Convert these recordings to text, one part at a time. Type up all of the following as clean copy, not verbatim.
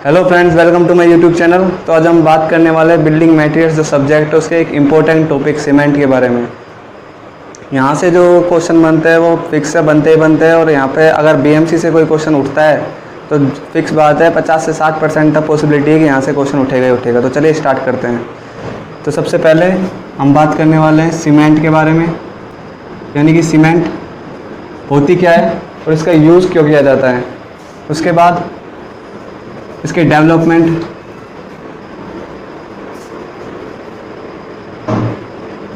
Hello friends, welcome to my YouTube channel. तो आज हम बात करने वाले हैं बिल्डिंग मटेरियल्स जो सब्जेक्ट है उसके एक इम्पोर्टेंट टॉपिक सीमेंट के बारे में। यहाँ से जो क्वेश्चन बनते हैं वो फिक्स से बनते ही बनते हैं, और यहाँ पे अगर बीएमसी से कोई क्वेश्चन उठता है तो फिक्स बात है 50 से 60% तक पॉसिबिलिटी है कि यहाँ से क्वेश्चन उठेगा ही उठेगा। तो चलिए स्टार्ट करते हैं। तो सबसे पहले हम बात करने वाले हैं सीमेंट के बारे में, यानी कि सीमेंट होती क्या है और इसका यूज़ क्यों किया जाता है। उसके बाद इसके डेवलपमेंट,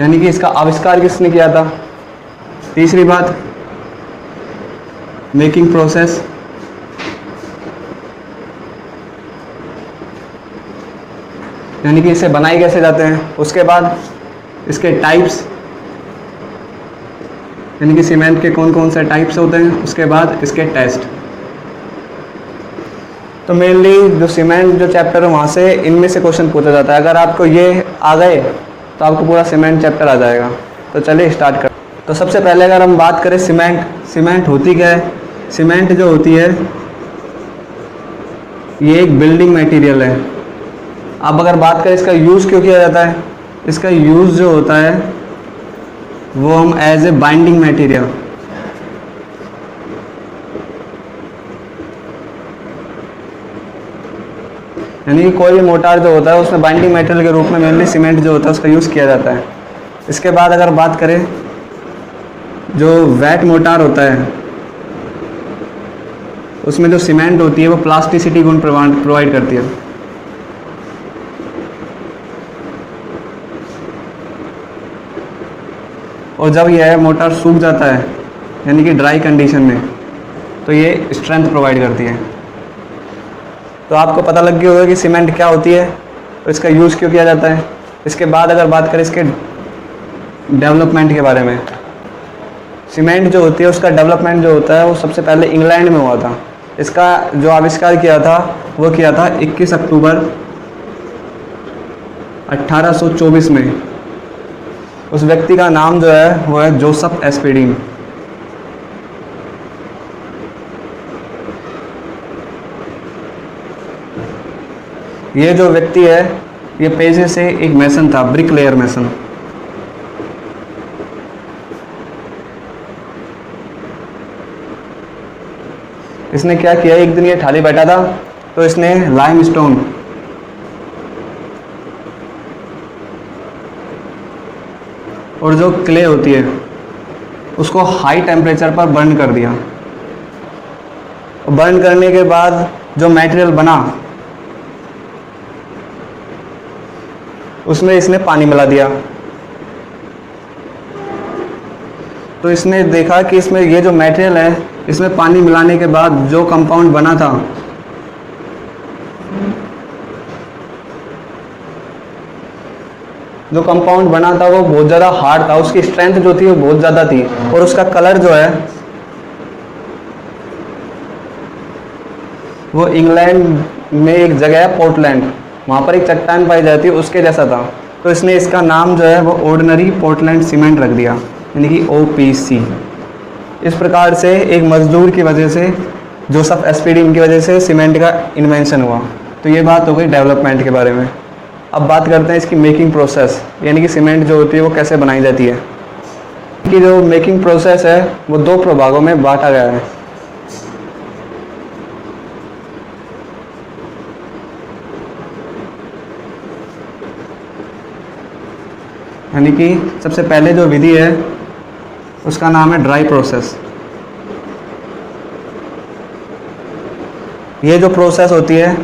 यानी कि इसका आविष्कार किसने किया था। तीसरी बात मेकिंग प्रोसेस, यानी कि इसे बनाए कैसे जाते हैं। उसके बाद इसके टाइप्स, यानी कि सीमेंट के कौन कौन से टाइप्स होते हैं। उसके बाद इसके टेस्ट। तो मेनली जो सीमेंट जो चैप्टर है वहाँ से इनमें से क्वेश्चन पूछा जाता है। अगर आपको ये आ गए तो आपको पूरा सीमेंट चैप्टर आ जाएगा। तो चलिए स्टार्ट कर। तो सबसे पहले अगर हम बात करें सीमेंट होती क्या है। सीमेंट जो होती है ये एक बिल्डिंग मटेरियल है। अब अगर बात करें इसका यूज़ क्यों किया जाता है, इसका यूज़ जो होता है वो हम एज ए बाइंडिंग मटेरियल, यानी कि कोई भी मोटार जो होता है उसमें बाइंडिंग मटेरियल के रूप में मेनली सीमेंट जो होता है उसका यूज़ किया जाता है। इसके बाद अगर बात करें जो वेट मोटार होता है उसमें जो सीमेंट होती है वो प्लास्टिसिटी गुण प्रोवाइड करती है। और जब यह मोटार सूख जाता है यानी कि ड्राई कंडीशन में तो ये स्ट्रेंथ प्रोवाइड करती है। तो आपको पता लग गया होगा कि सीमेंट क्या होती है और इसका यूज़ क्यों किया जाता है। इसके बाद अगर बात करें इसके डेवलपमेंट के बारे में, सीमेंट जो होती है उसका डेवलपमेंट जो होता है वो सबसे पहले इंग्लैंड में हुआ था। इसका जो आविष्कार किया था वो किया था 21 अक्टूबर 1824 में। उस व्यक्ति का नाम जो है वो है जोसेफ एस्पेडीन। ये जो व्यक्ति है ये पेशे से एक मैसन था, ब्रिक लेयर मैसन। इसने क्या किया, एक दिन ये खाली बैठा था तो इसने लाइमस्टोन और जो क्ले होती है उसको हाई टेम्परेचर पर बर्न कर दिया। बर्न करने के बाद जो मटेरियल बना उसमें इसने पानी मिला दिया। तो इसने देखा कि इसमें ये जो मटेरियल है इसमें पानी मिलाने के बाद जो कंपाउंड बना था वो बहुत ज़्यादा हार्ड था, उसकी स्ट्रेंथ जो थी वो बहुत ज़्यादा थी, और उसका कलर जो है वो इंग्लैंड में एक जगह है पोर्टलैंड, वहाँ पर एक चट्टान पाई जाती है उसके जैसा था। तो इसने इसका नाम जो है वो ऑर्डिनरी पोर्टलैंड सीमेंट रख दिया, यानी कि OPC। इस प्रकार से एक मजदूर की वजह से, जोसेफ एस्पेडीन की वजह से सीमेंट का इन्वेंशन हुआ। तो ये बात हो गई डेवलपमेंट के बारे में। अब बात करते हैं इसकी मेकिंग प्रोसेस, यानी कि सीमेंट जो होती है वो कैसे बनाई जाती है। कि जो मेकिंग प्रोसेस है वो दो प्रभागों में बांटा गया है। यानी कि सबसे पहले जो विधि है उसका नाम है ड्राई प्रोसेस। ये जो प्रोसेस होती है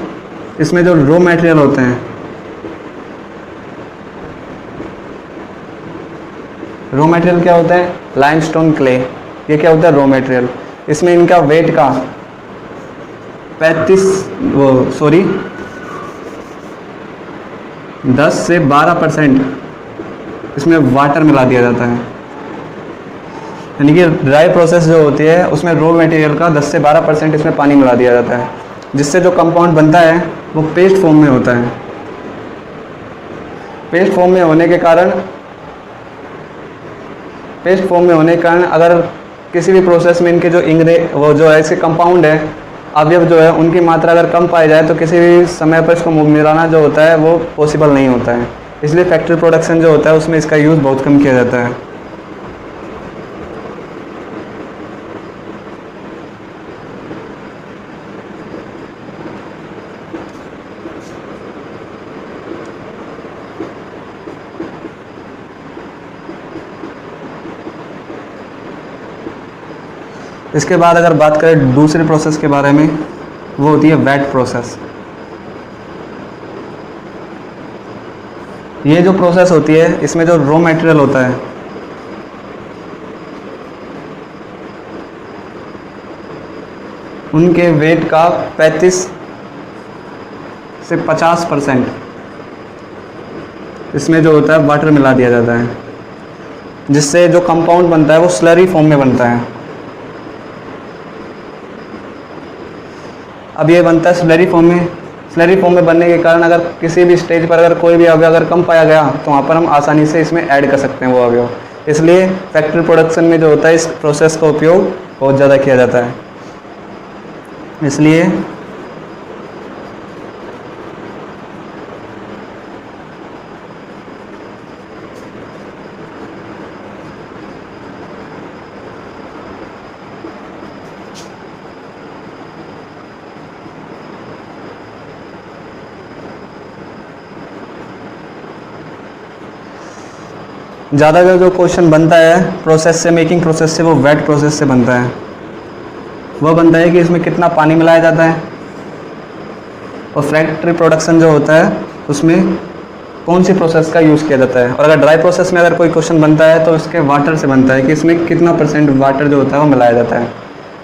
इसमें जो रॉ मटेरियल होते हैं, रॉ मटेरियल क्या होता है, लाइमस्टोन क्ले। ये क्या होता है, रॉ मटेरियल। इसमें इनका वेट का 10 से 12% इसमें वाटर मिला दिया जाता है। यानी कि ड्राई प्रोसेस जो होती है उसमें रॉ मटेरियल का 10 से 12% इसमें पानी मिला दिया जाता है, जिससे जो कंपाउंड बनता है वो पेस्ट फॉर्म में होता है। पेस्ट फॉर्म में होने के कारण अगर किसी भी प्रोसेस में इनके जो वो जो है इसके कंपाउंड है अवयव जो है उनकी मात्रा अगर कम पाई जाए तो किसी भी समय पर इसको मिलाना जो होता है वो पॉसिबल नहीं होता है। इसलिए फैक्ट्री प्रोडक्शन जो होता है उसमें इसका यूज़ बहुत कम किया जाता है। इसके बाद अगर बात करें दूसरे प्रोसेस के बारे में, वो होती है वेट प्रोसेस। ये जो प्रोसेस होती है इसमें जो रॉ मटेरियल होता है उनके वेट का 35 से 50% इसमें जो होता है वाटर मिला दिया जाता है, जिससे जो कंपाउंड बनता है वो स्लरी फॉर्म में बनता है। अब ये बनता है स्लरी फॉर्म में। स्लरी फॉर्म में बनने के कारण अगर किसी भी स्टेज पर अगर कोई भी अवयव अगर कम पाया गया तो वहाँ पर हम आसानी से इसमें ऐड कर सकते हैं वो अवयव। इसलिए फैक्ट्री प्रोडक्शन में जो होता है इस प्रोसेस का उपयोग बहुत ज़्यादा किया जाता है। इसलिए ज़्यादातर जो क्वेश्चन बनता है प्रोसेस से, मेकिंग प्रोसेस से, वो वेट प्रोसेस से बनता है। वो बनता है कि इसमें कितना पानी मिलाया जाता है, और फैक्ट्री प्रोडक्शन जो होता है उसमें कौन सी प्रोसेस का यूज़ किया जाता है। और अगर ड्राई प्रोसेस में अगर कोई क्वेश्चन बनता है तो इसके वाटर से बनता है कि इसमें कितना % वाटर जो होता है वो मिलाया जाता है।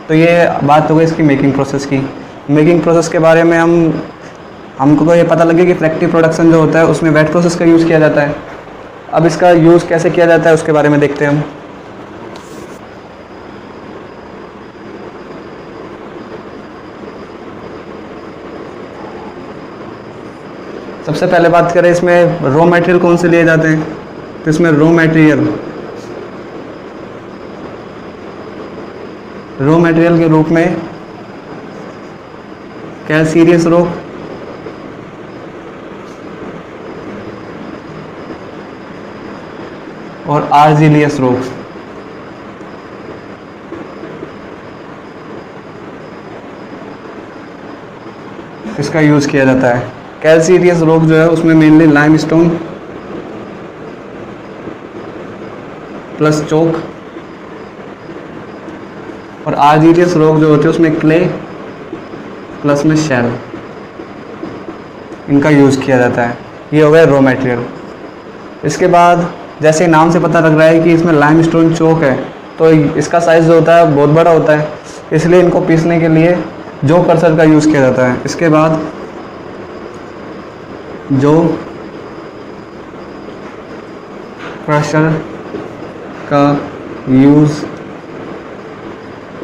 तो ये बात हो गई इसकी मेकिंग प्रोसेस की। मेकिंग प्रोसेस के बारे में हमको तो ये पता लगे कि फैक्ट्री प्रोडक्शन जो होता है उसमें वेट प्रोसेस का यूज़ किया जाता है। अब इसका यूज़ कैसे किया जाता है उसके बारे में देखते हैं हम। सबसे पहले बात करें इसमें रॉ मटेरियल कौन से लिए जाते हैं, तो इसमें रॉ मटेरियल के रूप में कैल्सीरियस रॉक, और आर्जिलियस रॉक इसका यूज़ किया जाता है। कैल्सीरियस रॉक जो है उसमें मेनली लाइमस्टोन प्लस चोक, और आर्जिलियस रॉक जो होते हैं उसमें क्ले प्लस में शैल, इनका यूज़ किया जाता है। ये हो गया रॉ मटेरियल। इसके बाद जैसे नाम से पता लग रहा है कि इसमें लाइमस्टोन चोक है, तो इसका साइज़ जो होता है बहुत बड़ा होता है, इसलिए इनको पीसने के लिए जो क्रशर का यूज़ किया जाता है। इसके बाद जो क्रशर का यूज़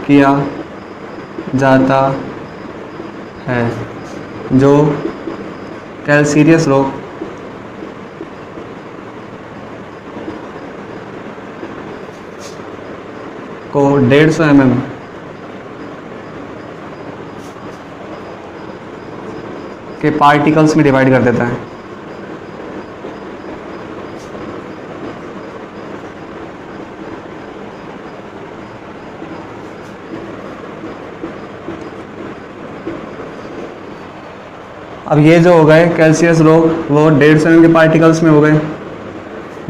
किया जाता है, जो कैल्सीरियस रॉक को 150 mm के पार्टिकल्स में डिवाइड कर देता है। अब ये जो हो गए कैल्सियस रॉक वो 150 mm के पार्टिकल्स में हो गए।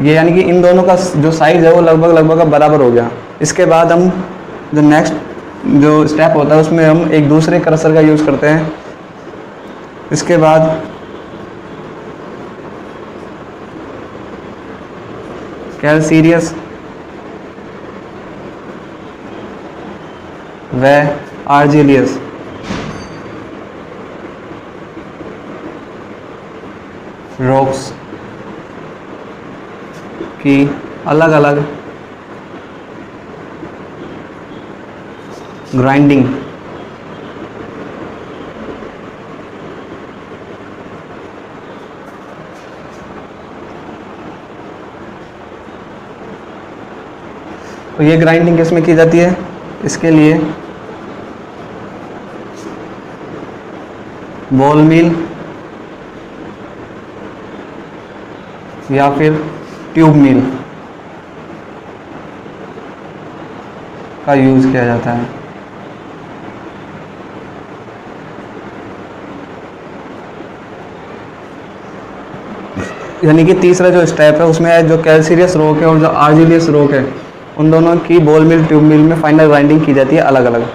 ये यानी कि इन दोनों का जो साइज़ है वो लगभग बराबर हो गया। इसके बाद हम जो नेक्स्ट जो स्टेप होता है उसमें हम एक दूसरे क्रशर का यूज़ करते हैं। इसके बाद कैल्सीरियस व आर्जिलियस रॉक्स की अलग अलग ग्राइंडिंग तो ये ग्राइंडिंग किस में की जाती है, इसके लिए बॉल मिल या फिर ट्यूब मिल का यूज़ किया जाता है। यानी कि तीसरा जो स्टेप है उसमें जो कैल्सीरियस रॉक है और जो आर्जिलियस रॉक है उन दोनों की बॉल मिल ट्यूब मिल में फाइनल ग्राइंडिंग की जाती है अलग अलग।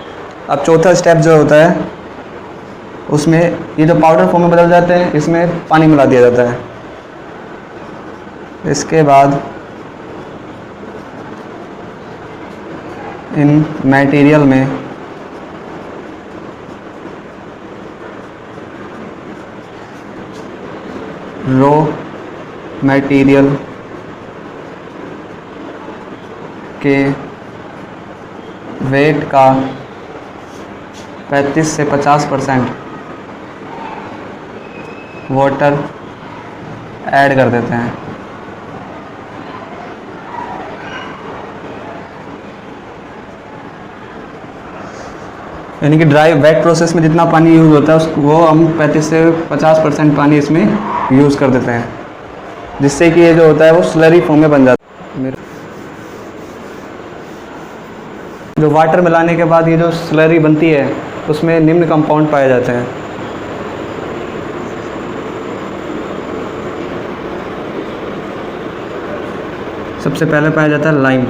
अब चौथा स्टेप जो होता है उसमें ये जो पाउडर फॉर्म में बदल जाते हैं इसमें पानी मिला दिया जाता है। इसके बाद इन मटेरियल में रॉ मटेरियल के वेट का 35 से 50% वाटर ऐड कर देते हैं। यानी कि ड्राई वेट प्रोसेस में जितना पानी यूज़ होता है उसको वो हम 35 से 50% पानी इसमें यूज़ कर देते हैं, जिससे कि ये जो होता है वो स्लरी फॉर्म में बन जाता है। जो वाटर मिलाने के बाद ये जो स्लरी बनती है उसमें निम्न कंपाउंड पाए जाते हैं। सबसे पहले पाया जाता है लाइम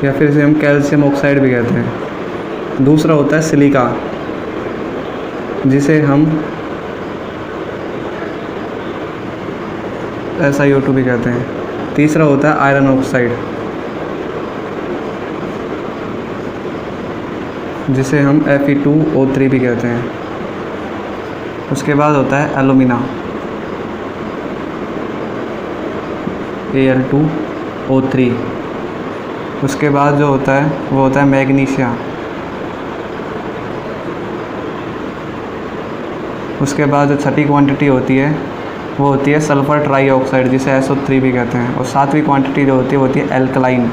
या फिर इसे हम कैल्शियम ऑक्साइड भी कहते हैं। दूसरा होता है सिलिका जिसे हम SiO2 भी कहते हैं। तीसरा होता है आयरन ऑक्साइड जिसे हम Fe2O3 भी कहते हैं। उसके बाद होता है एलुमिना Al2O3। उसके बाद जो होता है वो होता है मैग्नीशिया। उसके बाद जो छठी क्वांटिटी होती है वो होती है सल्फ़र ट्राईऑक्साइड जिसे SO3 भी कहते हैं। और सातवीं क्वांटिटी जो होती है वो होती है एल्कलाइन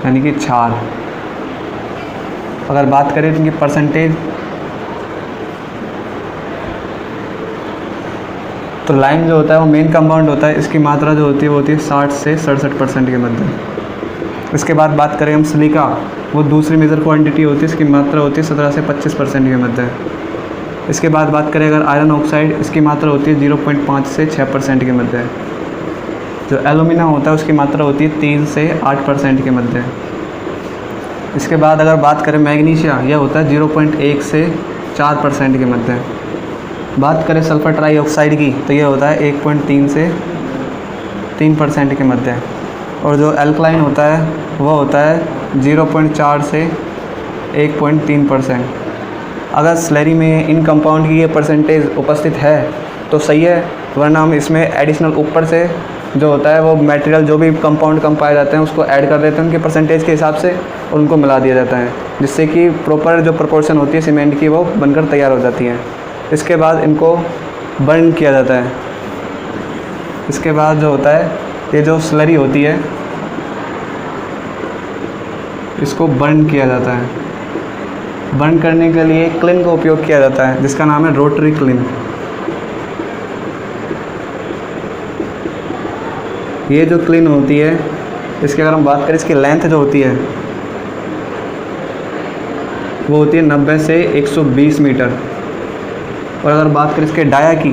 यानी कि क्षार। अगर बात करें इनकी परसेंटेज तो लाइम जो होता है वो मेन कंपाउंड होता है, इसकी मात्रा जो होती है वो होती है 60 से 67% के मध्य। इसके बाद बात करें हम सिलिका, वो दूसरी मेजर क्वांटिटी होती है, इसकी मात्रा होती है 17 से 25% के मध्य। इसके बाद बात करें अगर आयरन ऑक्साइड, इसकी मात्रा होती है 0.5 से 6% के मध्य। जो एलुमिना होता है उसकी मात्रा होती है 3 से 8% के मध्य। इसके बाद अगर बात करें मैग्नीशिया, यह होता है 0.1 से 4% के मध्य। बात करें सल्फ़र ट्राईऑक्साइड की तो यह होता है 1.3 से 3% के मध्य। और जो एल्कलाइन होता है वह होता है 0.4 से 1.3%। अगर स्लरी में इन कंपाउंड की ये परसेंटेज उपस्थित है तो सही है, वरना हम इसमें एडिशनल ऊपर से जो होता है वो मटेरियल जो भी कंपाउंड कम पाए जाते हैं उसको ऐड कर देते हैं उनके परसेंटेज के हिसाब से और उनको मिला दिया जाता है, जिससे कि प्रॉपर जो प्रोपोर्शन होती है सीमेंट की वो बनकर तैयार हो जाती है। इसके बाद इनको बर्न किया जाता है। इसके बाद जो होता है ये जो स्लरी होती है इसको बर्न किया जाता है। बर्न करने के लिए क्लिन का उपयोग किया जाता है जिसका नाम है रोटरी क्लिन। ये जो क्लिन होती है इसकी अगर हम बात करें, इसकी लेंथ जो होती है वो होती है 90 से 120 मीटर। और अगर बात करें इसके डाया की,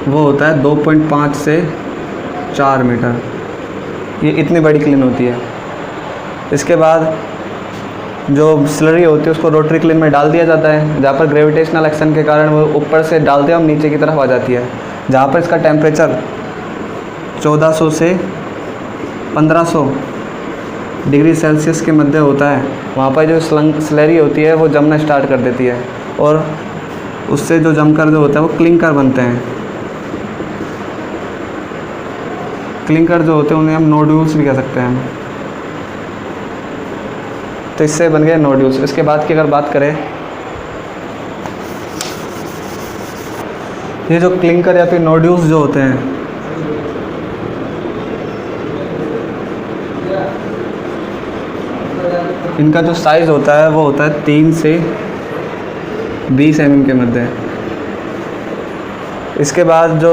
वो होता है 2.5 से 4 मीटर। ये इतनी बड़ी क्लिन होती है। इसके बाद जो स्लरी होती है उसको रोटरी क्लिन में डाल दिया जाता है, जहाँ पर ग्रेविटेशनल एक्शन के कारण वो ऊपर से डालते हैं और नीचे की तरफ आ जाती है, जहाँ पर इसका टेम्परेचर 1400 से 1500 डिग्री सेल्सियस के मध्य होता है। वहाँ पर जो स्लरी होती है वो जमना स्टार्ट कर देती है और उससे जो जमकर जो होता है वो क्लिंकर बनते हैं। क्लिंकर जो होते हैं उन्हें हम नोड्यूल्स भी कह सकते हैं। तो इससे बन गए नोड्यूल्स। इसके बाद की अगर बात करें, ये जो क्लिंकर या फिर नोड्यूल्स जो होते हैं इनका जो साइज़ होता है वो होता है 3 से 20 mm के मध्य। इसके बाद जो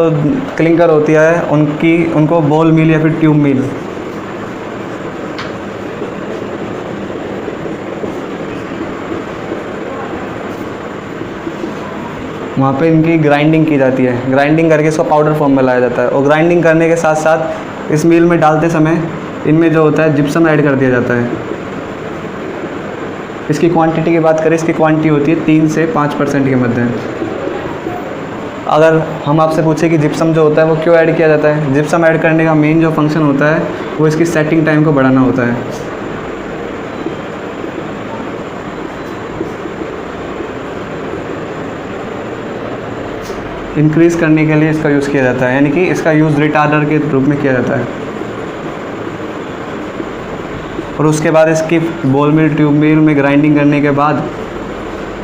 क्लिंकर होती है उनको बॉल मिल या फिर ट्यूब मिल, वहाँ पे इनकी ग्राइंडिंग की जाती है। ग्राइंडिंग करके इसको पाउडर फॉर्म में लाया जाता है, और ग्राइंडिंग करने के साथ साथ इस मिल में डालते समय इनमें जो होता है जिप्सम ऐड कर दिया जाता है। इसकी क्वांटिटी की बात करें, इसकी क्वांटिटी होती है 3 से 5% के मध्य। अगर हम आपसे पूछे कि जिप्सम जो होता है वो क्यों ऐड किया जाता है, जिप्सम ऐड करने का मेन जो फंक्शन होता है वो इसकी सेटिंग टाइम को बढ़ाना होता है। इंक्रीज़ करने के लिए इसका यूज़ किया जाता है, यानी कि इसका यूज़ रिटार्डर के रूप में किया जाता है। और उसके बाद इसकी बॉल मिल ट्यूब मिल में ग्राइंडिंग करने के बाद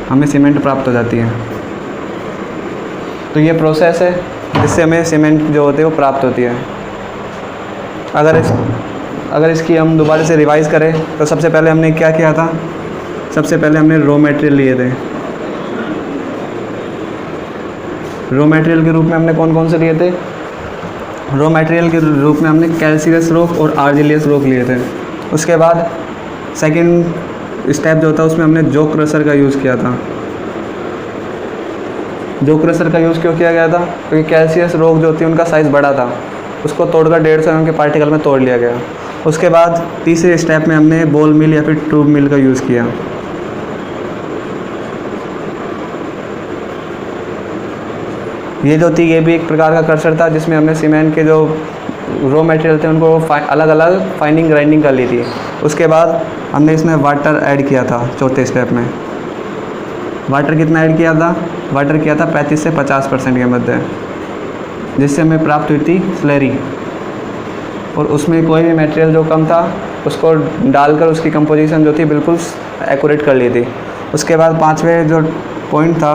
हमें सीमेंट प्राप्त हो जाती है। तो ये प्रोसेस है जिससे हमें सीमेंट जो होती है वो प्राप्त होती है। अगर इसकी हम दोबारा से रिवाइज़ करें तो सबसे पहले हमने क्या किया था, सबसे पहले हमने रॉ मटेरियल लिए थे। रॉ मटेरियल के रूप में हमने कौन कौन से लिए थे? रॉ मटेरियल के रूप में हमने कैल्शियस रॉक और आर्जिलियस रॉक लिए थे। उसके बाद सेकंड स्टेप जो था उसमें हमने जो क्रशर का यूज़ किया था। जो क्रशर का यूज़ क्यों किया गया था? क्योंकि कैल्शियस रॉक जो होती है उनका साइज़ बड़ा था, उसको तोड़कर 150 mm के पार्टिकल में तोड़ लिया गया। उसके बाद तीसरे स्टेप में हमने बॉल मिल या फिर ट्यूब मिल का यूज़ किया। ये जो थी ये भी एक प्रकार का क्रशर था जिसमें हमने सीमेंट के जो रॉ मटेरियल थे उनको अलग अलग फाइनिंग ग्राइंडिंग कर ली थी। उसके बाद हमने इसमें वाटर ऐड किया था चौथे स्टेप में। वाटर कितना ऐड किया था? वाटर किया था 35 से 50% के मध्य, जिससे हमें प्राप्त हुई थी स्लरी। और उसमें कोई भी मटेरियल जो कम था उसको डालकर उसकी कंपोजिशन जो थी बिल्कुल एक्यूरेट कर ली थी। उसके बाद पाँचवें जो पॉइंट था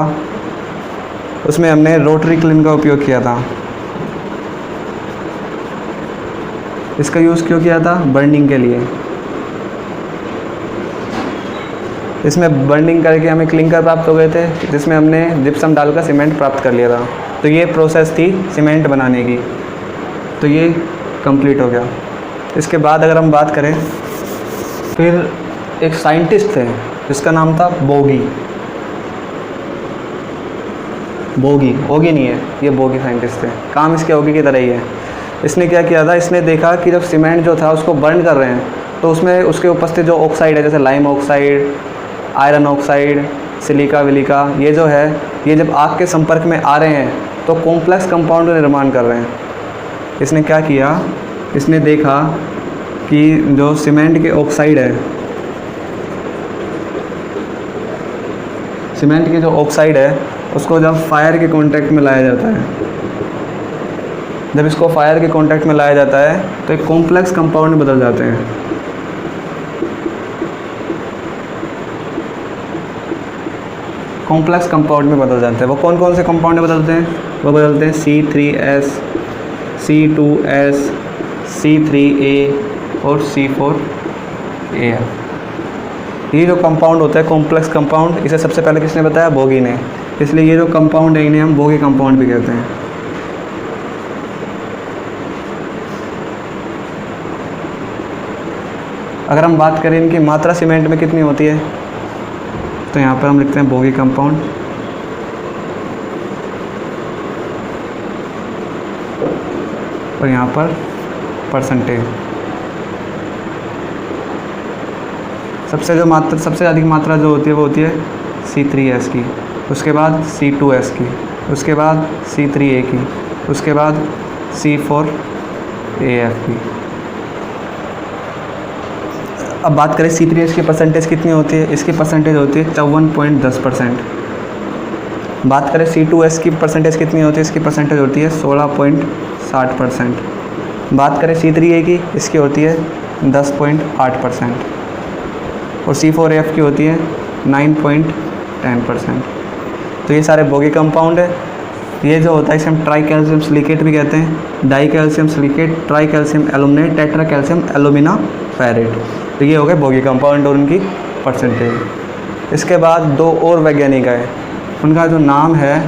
उसमें हमने रोटरी क्लीन का उपयोग किया था। इसका यूज़ क्यों किया था? बर्निंग के लिए। इसमें बर्निंग करके हमें क्लिंकर प्राप्त हो गए थे, जिसमें हमने जिप्सम डालकर सीमेंट प्राप्त कर लिया था। तो ये प्रोसेस थी सीमेंट बनाने की। तो ये कंप्लीट हो गया। इसके बाद अगर हम बात करें, फिर एक साइंटिस्ट थे जिसका नाम था बोगी। ओगी नहीं है, ये बोगी साइंटिस्ट थे। काम इसके ओगी की तरह ही है। इसने क्या किया था, इसने देखा कि जब सीमेंट जो था उसको बर्न कर रहे हैं तो उसमें उसके उपस्थित जो ऑक्साइड है, जैसे lime oxide, iron oxide, silica विलिका, ये जो है ये जब आग के संपर्क में आ रहे हैं तो कॉम्प्लेक्स कंपाउंड का निर्माण कर रहे हैं। इसने क्या किया, इसने देखा कि जो सीमेंट के ऑक्साइड है, सीमेंट की जो ऑक्साइड है उसको जब फायर के कांटेक्ट में लाया जाता है, जब इसको फायर के कांटेक्ट में लाया जाता है तो एक कॉम्प्लेक्स कंपाउंड में बदल जाते हैं। कॉम्प्लेक्स कंपाउंड में बदल जाते हैं। वो कौन कौन से कंपाउंड में बदलते हैं? वो बदलते हैं C3S, C2S, C3A और C4A। ये जो कंपाउंड होता है कॉम्प्लेक्स कंपाउंड, इसे सबसे पहले किसने बताया? बोगी ने। इसलिए ये जो कंपाउंड है इन्हें हम बोगी कंपाउंड भी कहते हैं। अगर हम बात करें इनकी मात्रा सीमेंट में कितनी होती है, तो यहाँ पर हम लिखते हैं बोगी कंपाउंड। और यहाँ पर परसेंटेज। सबसे अधिक मात्रा जो होती है वो होती है C3S की, उसके बाद C2S की, उसके बाद C3A की, उसके बाद C4AF की। अब बात करें C3S की परसेंटेज कितनी होती है? इसकी परसेंटेज होती है 54.10%। बात करें C2S की परसेंटेज कितनी होती है? इसकी परसेंटेज होती है 16.60%। बात करें C3A की, इसकी होती है 10.8%। और C4AF की होती है 9.10%। तो ये सारे बोगी कंपाउंड है। ये जो होता है इसे हम ट्राई कैल्शियम सिलिकेट भी कहते हैं, di calcium silicate, tri calcium aluminate, tetra calcium alumina ferrite. तो ये हो गए बोगी कंपाउंड और उनकी परसेंटेज। इसके बाद दो और वैज्ञानिक आए, उनका जो नाम है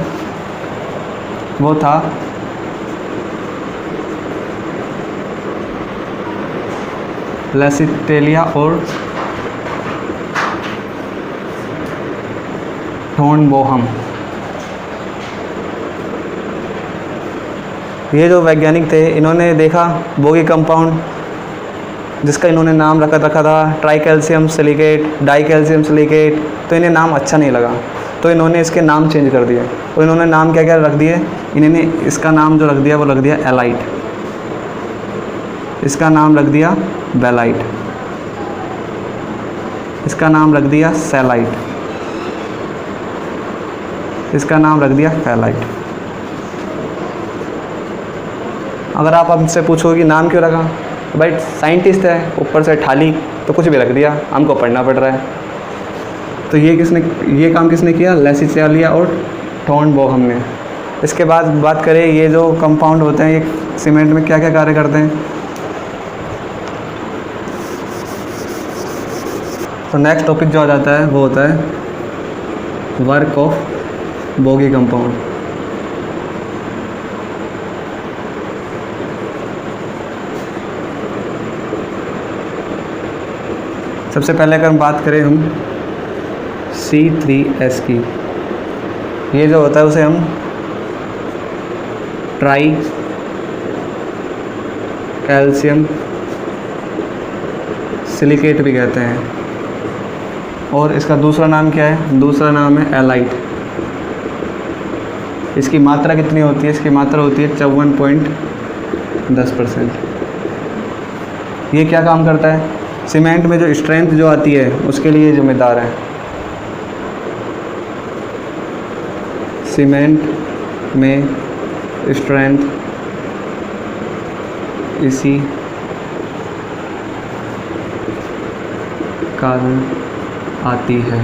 वो था लेसिटेलिया और थॉर्नबोहम। ये जो वैज्ञानिक थे, इन्होंने देखा बोगी कंपाउंड जिसका इन्होंने नाम रखा था try calcium silicate, die calcium silicate, तो इन्हें नाम अच्छा नहीं लगा, तो इन्होंने इसके नाम चेंज कर दिए। और इन्होंने नाम क्या क्या रख दिए, इन्होंने इसका नाम जो रख दिया वो रख दिया एलाइट, इसका नाम रख दिया बेलाइट, इसका नाम रख दिया सेलाइट, इसका नाम रख दिया फेलाइट। अगर आप हमसे पूछो कि नाम क्यों रखा, तो भाई साइंटिस्ट है, ऊपर से ठाली तो कुछ भी रख दिया, हमको पढ़ना पड़ रहा है। तो ये काम किसने किया, लेसिटेलिया और थॉर्नबोहम ने। इसके बाद बात करें ये जो कंपाउंड होते हैं ये सीमेंट में क्या क्या कार्य करते हैं। तो नेक्स्ट टॉपिक जो आ जाता है वो होता है वर्क ऑफ बोगी कंपाउंड। सबसे पहले अगर हम बात करें हम C3S की, ये जो होता है उसे हम ट्राई कैल्शियम सिलिकेट भी कहते हैं, और इसका दूसरा नाम क्या है, दूसरा नाम है एलाइट। इसकी मात्रा कितनी होती है, इसकी मात्रा होती है 54.10%। ये क्या काम करता है, सीमेंट में जो स्ट्रेंथ जो आती है उसके लिए जिम्मेदार है। सीमेंट में स्ट्रेंथ इसी कारण आती है।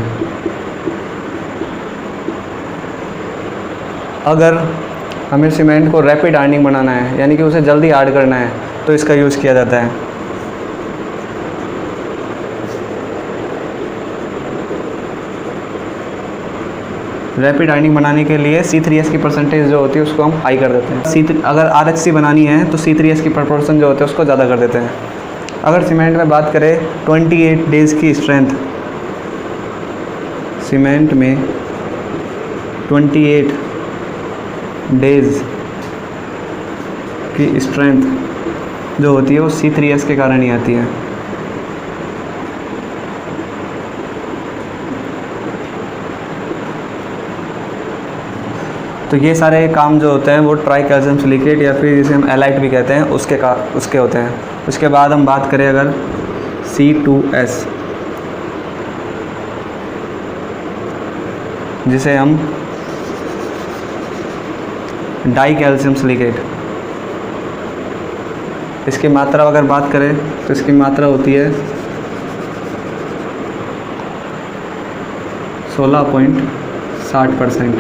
अगर हमें सीमेंट को रैपिड हार्डनिंग बनाना है, यानी कि उसे जल्दी हार्ड करना है, तो इसका यूज़ किया जाता है। रैपिड हार्डनिंग बनाने के लिए C3S की परसेंटेज जो होती है उसको हम हाई कर देते हैं। अगर RHC बनानी है तो C3S की प्रपोर्शन जो होते हैं उसको ज़्यादा कर देते हैं। अगर सीमेंट में बात करें 28 डेज़ की स्ट्रेंथ, सीमेंट में 28 डेज़ की स्ट्रेंथ जो होती है वो C3S के कारण ही आती है। तो ये सारे काम जो होते हैं वो ट्राई कैल्शियम सिलिकेट या फिर जिसे हम एलाइट भी कहते हैं उसके होते हैं। उसके बाद हम बात करें अगर C2S, जिसे हम डाई कैल्शियम सिलिकेट, इसकी मात्रा अगर बात करें तो इसकी मात्रा होती है 16.60%।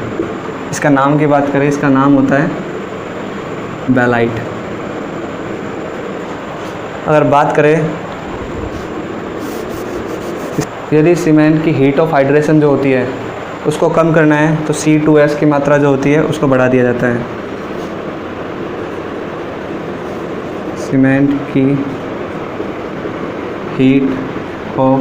इसका नाम की बात करें, इसका नाम होता है बेलाइट। अगर बात करें यदि सीमेंट की हीट ऑफ हाइड्रेशन जो होती है उसको कम करना है तो C2S की मात्रा जो होती है उसको बढ़ा दिया जाता है। सीमेंट की हीट ऑफ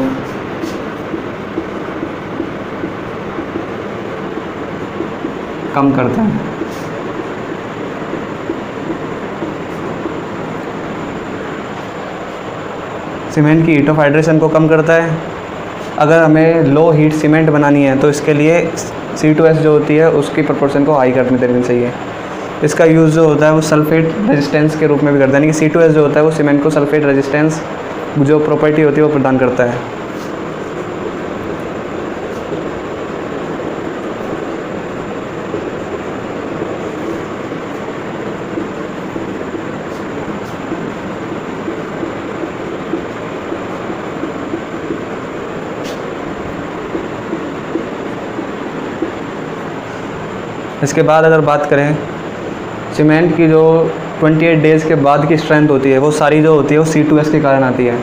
कम करता है। सीमेंट की हीट ऑफ हाइड्रेशन को कम करता है। अगर हमें लो हीट सीमेंट बनानी है तो इसके लिए C2S जो होती है उसकी प्रोपोर्शन को हाई करने देनी चाहिए। इसका यूज़ जो होता है वो सल्फेट रेजिस्टेंस के रूप में भी करता है, यानी कि C2S जो होता है वो सीमेंट को सल्फेट रेजिस्टेंस जो प्रॉपर्टी होती है वो प्रदान करता है। इसके बाद अगर बात करें सीमेंट की जो 28 डेज़ के बाद की स्ट्रेंथ होती है वो सारी जो होती है वो C2S के कारण आती है।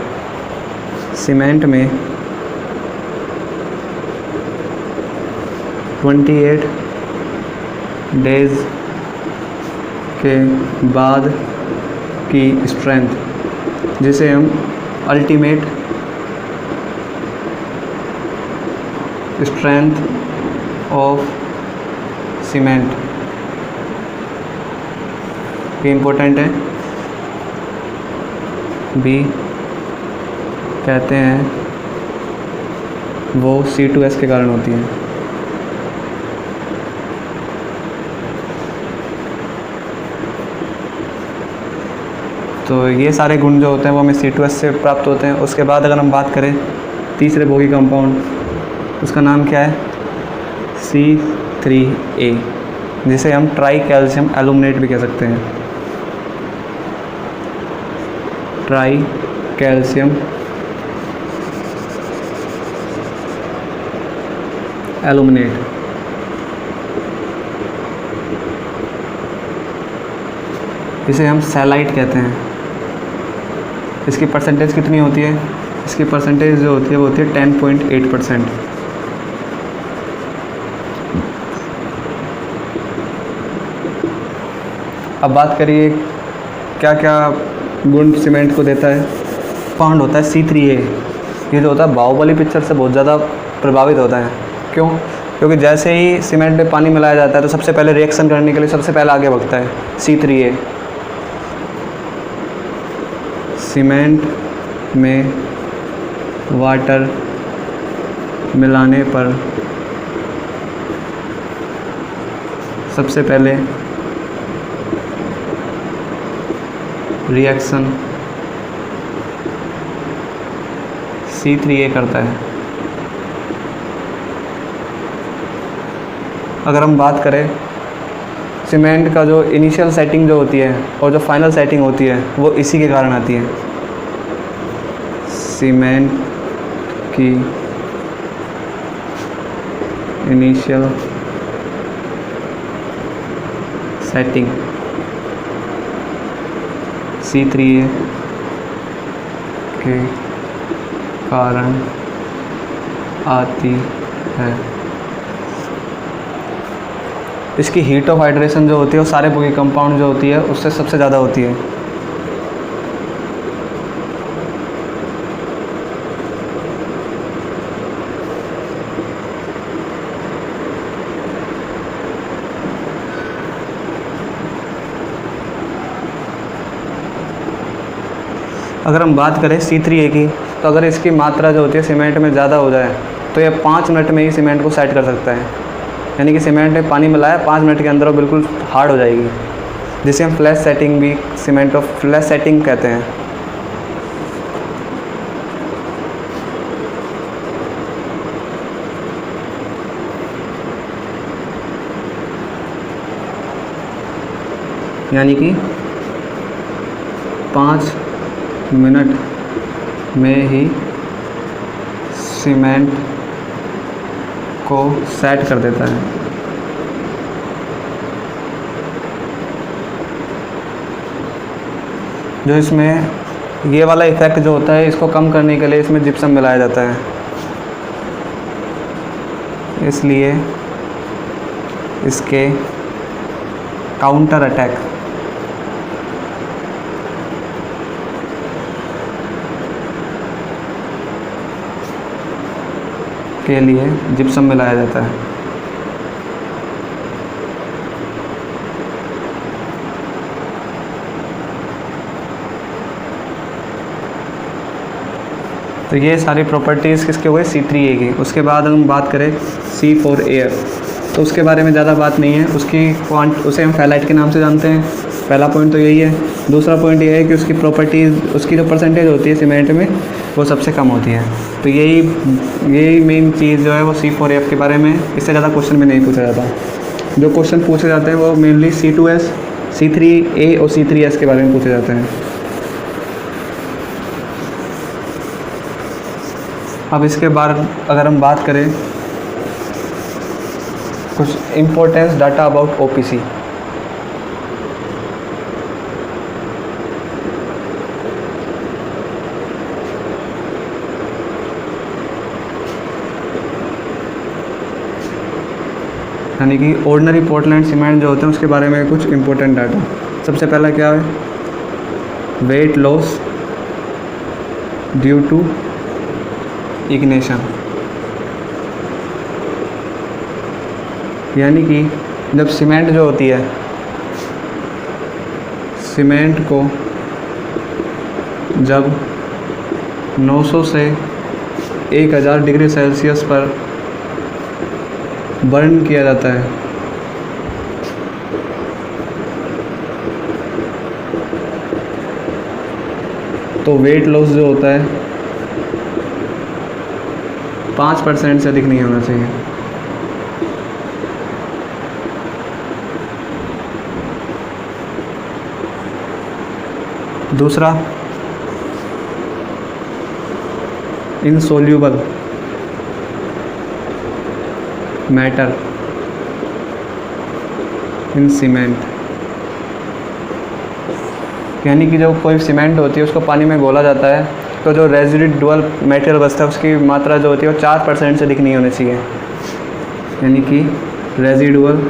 सीमेंट में 28 डेज के बाद की स्ट्रेंथ, जिसे हम अल्टीमेट स्ट्रेंथ ऑफ सीमेंट, ये इम्पोर्टेंट है, भी कहते हैं, वो C2S के कारण होती है। तो ये सारे गुण जो होते हैं वो हमें C2S से प्राप्त होते हैं। उसके बाद अगर हम बात करें तीसरे बोगी कंपाउंड, उसका नाम क्या है, C3A, जिसे हम ट्राई कैल्शियम एल्यूमिनेट भी कह सकते हैं। Try calcium aluminate. इसे हम सैलाइट कहते हैं। इसकी परसेंटेज कितनी होती है, इसकी परसेंटेज जो होती है वो होती है 10.8%। अब बात करिए क्या क्या गुण सीमेंट को देता है। कंपाउंड होता है C3A, ये जो होता है बाहुबली पिक्चर से बहुत ज़्यादा प्रभावित होता है। क्यों? क्योंकि जैसे ही सीमेंट में पानी मिलाया जाता है तो सबसे पहले रिएक्शन करने के लिए सबसे पहले आगे बढ़ता है C3A। सीमेंट में वाटर मिलाने पर सबसे पहले रिएक्शन C3A करता है। अगर हम बात करें सीमेंट का जो इनिशियल सेटिंग जो होती है और जो फाइनल सेटिंग होती है वो इसी के कारण आती है। सीमेंट की इनिशियल सेटिंग C3A के कारण आती है। इसकी हीट ऑफ हाइड्रेशन जो होती है वो सारे बोगी कंपाउंड जो होती है उससे सबसे ज़्यादा होती है। अगर हम बात करें C3A की, तो अगर इसकी मात्रा जो होती है सीमेंट में ज़्यादा हो जाए तो ये 5 मिनट में ही सीमेंट को सेट कर सकता है। यानी कि सीमेंट में पानी मिलाया 5 मिनट के अंदर वो बिल्कुल हार्ड हो जाएगी, जिसे हम फ्लैश सेटिंग भी सीमेंट ऑफ फ्लैश सेटिंग कहते हैं। यानी कि 5 मिनट में ही सीमेंट को सेट कर देता है। जो इसमें ये वाला इफ़ेक्ट जो होता है इसको कम करने के लिए इसमें जिप्सम मिलाया जाता है, इसलिए इसके काउंटर अटैक के लिए जिप्सम मिलाया जाता है। तो ये सारी प्रॉपर्टीज़ किसके हुए, C3A की। उसके बाद हम बात करें C4AF, तो उसके बारे में ज़्यादा बात नहीं है। उसे हम फेलाइट के नाम से जानते हैं। पहला पॉइंट तो यही है। दूसरा पॉइंट ये है कि उसकी प्रॉपर्टीज़, उसकी जो परसेंटेज होती है सीमेंट में वो सबसे कम होती है। तो यही मेन चीज़ जो है वो C4AF के बारे में। इससे ज़्यादा क्वेश्चन भी नहीं पूछा जाता। जो क्वेश्चन पूछे जाते हैं वो मेनली C2S, C3A और C3S के बारे में पूछे जाते हैं। अब इसके बाद अगर हम बात करें कुछ इम्पोर्टेंस डाटा अबाउट OPC। यानी कि ऑर्डिनरी पोर्टलैंड सीमेंट जो होते हैं उसके बारे में कुछ इंपॉर्टेंट डाटा। सबसे पहला क्या है, weight loss due to ignition, यानी कि जब सीमेंट जो होती है, सीमेंट को जब 900 से 1000 डिग्री सेल्सियस पर बर्न किया जाता है तो वेट लॉस जो होता है 5% से अधिक नहीं होना चाहिए। दूसरा, इनसोल्यूबल मैटर इन सीमेंट, यानी कि जो कोई सीमेंट होती है उसको पानी में घोला जाता है तो जो रेजिडुअल मटेरियल बचता है उसकी मात्रा जो होती है वो 4% से अधिक नहीं होनी चाहिए, यानी कि रेजिडुअल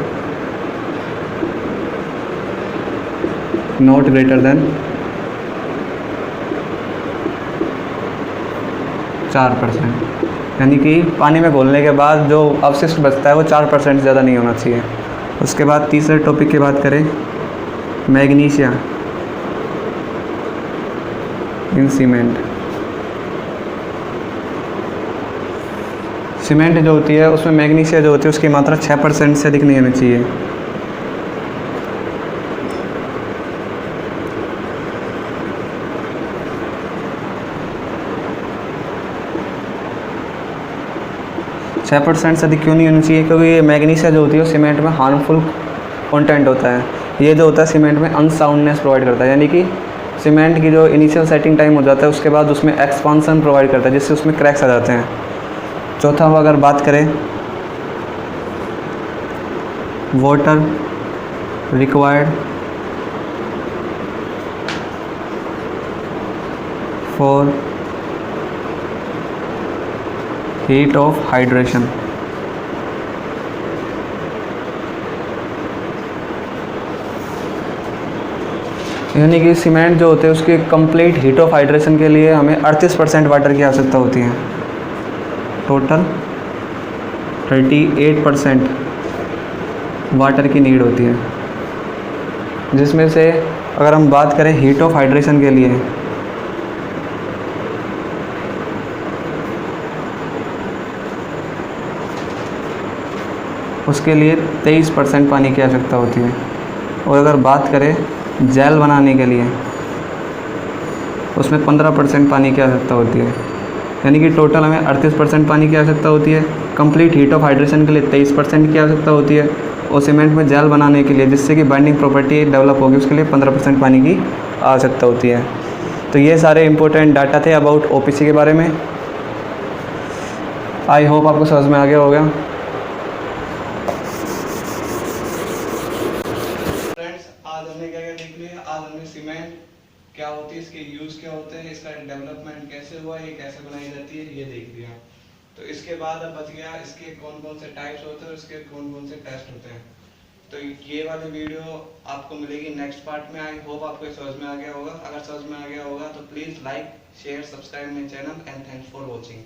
नॉट ग्रेटर देन 4%, यानी कि पानी में घोलने के बाद जो अवशिष्ट बचता है वो 4% से ज़्यादा नहीं होना चाहिए। उसके बाद तीसरे टॉपिक की बात करें, मैग्नीशिया इन सीमेंट। सीमेंट जो होती है उसमें मैग्नीशिया जो होती है उसकी मात्रा 6% से अधिक नहीं होनी चाहिए। छः परसेंट से अधिक क्यों नहीं होनी चाहिए? क्योंकि ये मैग्नीशिया जो होती है वो सीमेंट में हार्मफुल कंटेंट होता है। ये जो होता है सीमेंट में अनसाउंडनेस प्रोवाइड करता है, यानी कि सीमेंट की जो इनिशियल सेटिंग टाइम हो जाता है उसके बाद उसमें एक्सपांसन प्रोवाइड करता है जिससे उसमें क्रैक्स आ जाते हैं। चौथा अगर बात करें, water required for heat of hydration, यानी कि सीमेंट जो होते हैं उसके कंप्लीट हीट ऑफ हाइड्रेशन के लिए हमें 38% वाटर की आवश्यकता होती है। टोटल 38% वाटर की नीड होती है, जिसमें से अगर हम बात करें हीट ऑफ हाइड्रेशन के लिए उसके लिए 23% पानी की आवश्यकता होती है। और अगर बात करें जेल बनाने के लिए उसमें 15% पानी की आवश्यकता होती है, यानी कि टोटल हमें 38% पानी की आवश्यकता होती है। कंप्लीट हीट ऑफ हाइड्रेशन के लिए 23% की आवश्यकता होती है और सीमेंट में जेल बनाने के लिए जिससे कि बाइंडिंग प्रॉपर्टी डेवलप होगी उसके लिए 15% पानी की आवश्यकता होती है। तो ये सारे इंपॉर्टेंट डाटा थे अबाउट ओपीसी के बारे में। आई होप आपको समझ में आ गया होगा। आज हमने क्या क्या देख लिया, आज हमने सीमेंट क्या होती है, इसके यूज़ क्या होते हैं, इसका डेवलपमेंट कैसे हुआ, ये कैसे बनाई जाती है, ये देख लिया। तो इसके बाद अब बच गया इसके कौन कौन से टाइप्स होते हैं और इसके कौन कौन से टेस्ट होते हैं। तो ये वाली वीडियो आपको मिलेगी नेक्स्ट पार्ट में। आई होप आपको समझ में आ गया होगा। अगर समझ में आ गया होगा तो please like share subscribe my channel and thanks for watching.